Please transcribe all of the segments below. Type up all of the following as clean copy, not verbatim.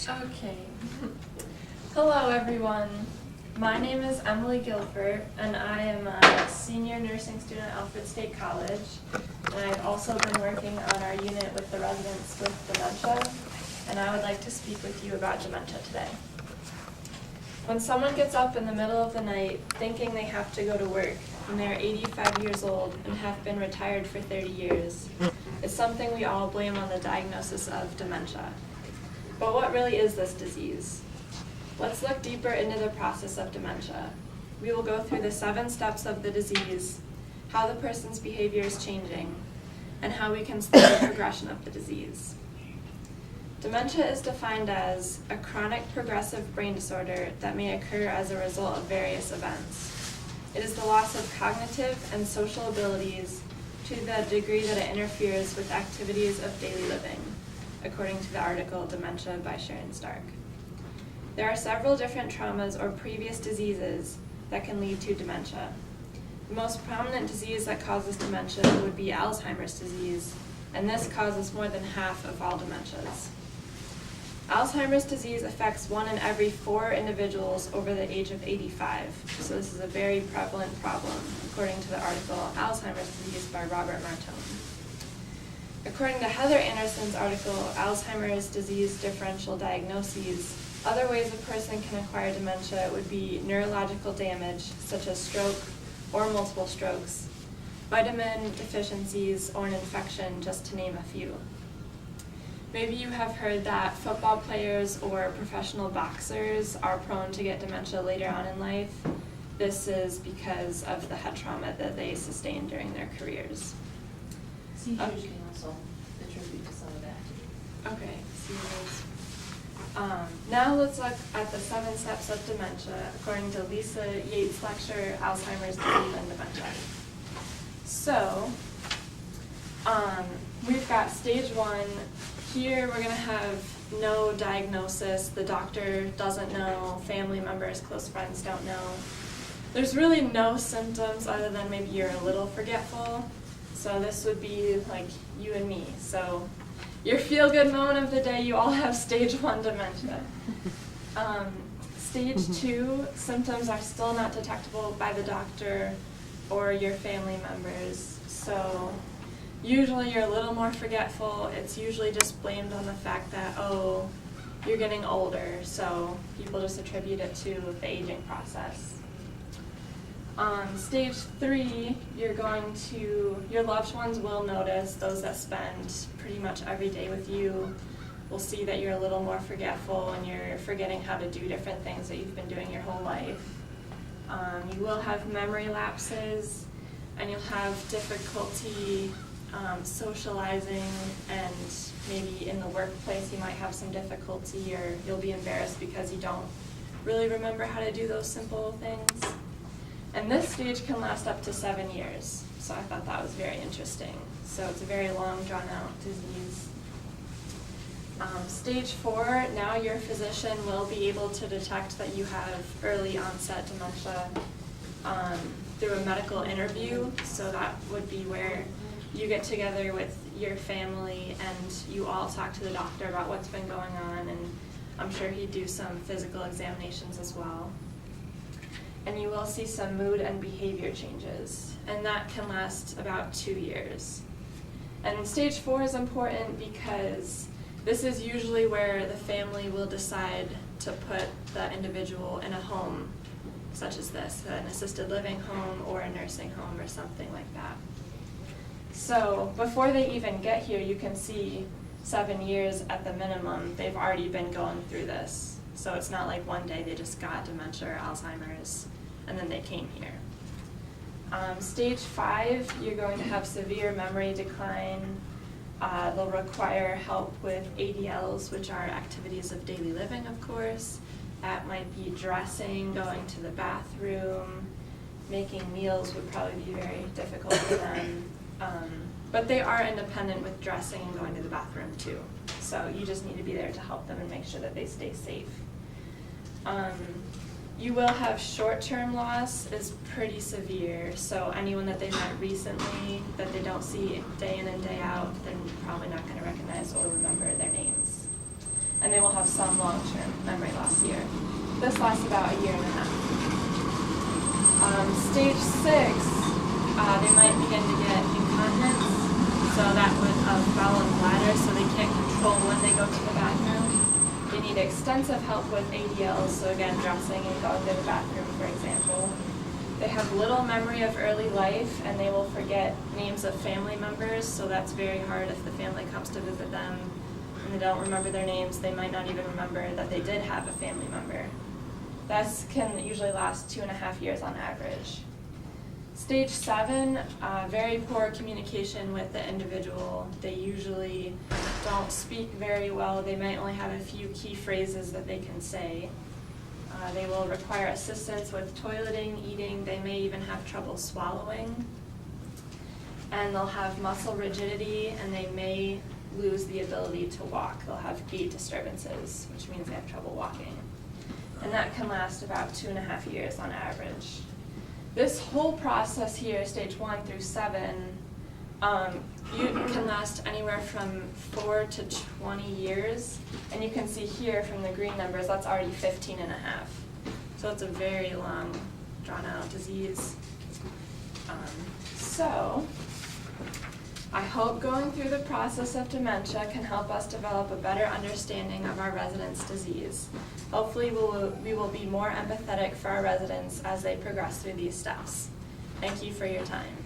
Okay. Hello, everyone. My name is Emily Guilford, and I am a senior nursing student at Alfred State College. And I've also been working on our unit with the residents with dementia, and I would like to speak with you about dementia today. When someone gets up in the middle of the night thinking they have to go to work when they're 85 years old and have been retired for 30 years, it's something we all blame on the diagnosis of dementia. But what really is this disease? Let's look deeper into the process of dementia. We will go through the 7 steps of the disease, how the person's behavior is changing, and how we can slow the progression of the disease. Dementia is defined as a chronic progressive brain disorder that may occur as a result of various events. It is the loss of cognitive and social abilities to the degree that it interferes with activities of daily living, according to the article Dementia by Sharon Stark. There are several different traumas or previous diseases that can lead to dementia. The most prominent disease that causes dementia would be Alzheimer's disease, and this causes more than half of all dementias. Alzheimer's disease affects 1 in every 4 individuals over the age of 85, so this is a very prevalent problem, according to the article Alzheimer's Disease by Robert Martone. According to Heather Anderson's article, Alzheimer's Disease Differential Diagnoses, other ways a person can acquire dementia would be neurological damage, such as stroke or multiple strokes, vitamin deficiencies, or an infection, just to name a few. Maybe you have heard that football players or professional boxers are prone to get dementia later on in life. This is because of the head trauma that they sustained during their careers. Seizures can also attribute to some of that. Okay, seizures. Now let's look at the 7 steps of dementia, according to Lisa Yates' lecture, Alzheimer's Disease and Dementia. So, we've got stage 1. Here we're going to have no diagnosis. The doctor doesn't know, family members, close friends don't know. There's really no symptoms other than maybe you're a little forgetful. So this would be like you and me. So your feel-good moment of the day, you all have stage 1 dementia. Stage 2, symptoms are still not detectable by the doctor or your family members. So usually you're a little more forgetful. It's usually just blamed on the fact that, oh, you're getting older. So people just attribute it to the aging process. Stage 3, your loved ones will notice, those that spend pretty much every day with you will see that you're a little more forgetful and you're forgetting how to do different things that you've been doing your whole life. You will have memory lapses, and you'll have difficulty socializing, and maybe in the workplace you might have some difficulty, or you'll be embarrassed because you don't really remember how to do those simple things. And this stage can last up to 7 years, so I thought that was very interesting. So it's a very long, drawn-out disease. Stage 4, now your physician will be able to detect that you have early onset dementia through a medical interview. So that would be where you get together with your family and you all talk to the doctor about what's been going on, and I'm sure he'd do some physical examinations as well. And you will see some mood and behavior changes, and that can last about 2 years. And stage 4 is important because this is usually where the family will decide to put the individual in a home such as this, an assisted living home or a nursing home or something like that. So before they even get here, you can see 7 years at the minimum, they've already been going through this. So it's not like one day they just got dementia or Alzheimer's and then they came here. Stage 5, you're going to have severe memory decline. They'll require help with ADLs, which are activities of daily living, of course. That might be dressing, going to the bathroom, making meals would probably be very difficult for them. But they are independent with dressing and going to the bathroom too. So you just need to be there to help them and make sure that they stay safe. You will have short-term loss is pretty severe, so anyone that they've met recently that they don't see day in and day out, they're probably not going to recognize or remember their names. And they will have some long-term memory loss here. This lasts about a year and a half. Stage 6, they might begin to get incontinence, so that would bowel and bladder, so they can't control when they go to the bathroom. They need extensive help with ADLs, so again, dressing and going to the bathroom, for example. They have little memory of early life, and they will forget names of family members, so that's very hard if the family comes to visit them and they don't remember their names. They might not even remember that they did have a family member. This can usually last 2.5 years on average. Stage 7, very poor communication with the individual. They usually don't speak very well. They might only have a few key phrases that they can say. They will require assistance with toileting, eating. They may even have trouble swallowing. And they'll have muscle rigidity, and they may lose the ability to walk. They'll have gait disturbances, which means they have trouble walking. And that can last about 2.5 years on average. This whole process here, stage 1 through 7, can last anywhere from 4 to 20 years. And you can see here from the green numbers, that's already 15.5. So it's a very long, drawn-out disease. So I hope going through the process of dementia can help us develop a better understanding of our residents' disease. Hopefully we will be more empathetic for our residents as they progress through these steps. Thank you for your time.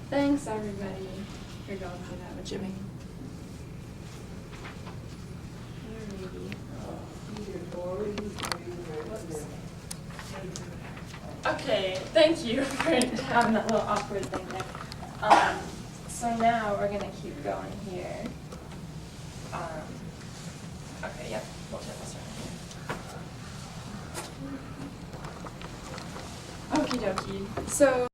Thanks, everybody. You're going through that with Jimmy. Okay, thank you for having that little awkward thing there. So now we're going to keep going here. Okay, yep, we'll turn this around here. Okie dokie. So